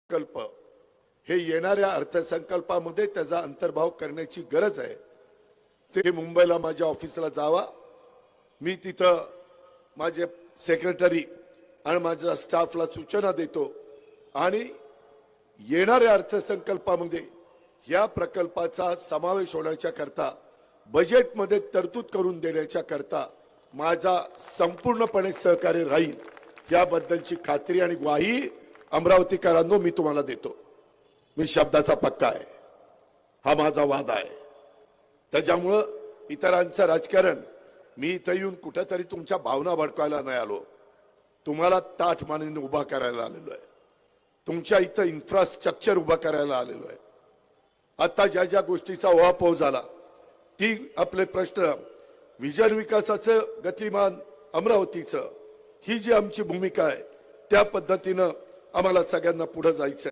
संकल्प हे येणाऱ्या अर्थसंकल्पामध्ये त्याचा अंतर्भाव करण्याची गरज आहे। ते मुंबईला माझ्या ऑफिसला जावा, मी तिथं माझे सेक्रेटरी आणि माझ्या स्टाफला सूचना देतो आणि येणाऱ्या अर्थसंकल्पामध्ये या प्रकल्पाचा समावेश होण्याच्या करता बजेटमध्ये तरतूद करून देण्याच्या करता माझा संपूर्णपणे सहकार्य राहील याबद्दलची खात्री आणि ग्वाही अमरावतीकरांनो मी तुम्हाला देतो। मी शब्दाचा पक्का आहे, हा माझा वादा आहे। त्याच्यामुळे इतरांचं राजकारण मी इथं येऊन कुठेतरी तुमच्या भावना भडकायला नाही आलो, तुम्हाला ताठ मानेने उभा करायला आलेलो आहे, तुमच्या इथं इन्फ्रास्ट्रक्चर उभा करायला आलेलो आहे। आता ज्या ज्या गोष्टीचा उहापोह झाला ती आपले प्रश्न विजन विकासाचं गतिमान अमरावतीचं ही जी आमची भूमिका आहे त्या पद्धतीनं आम्हाला सगळ्यांना पुढे जायचं आहे।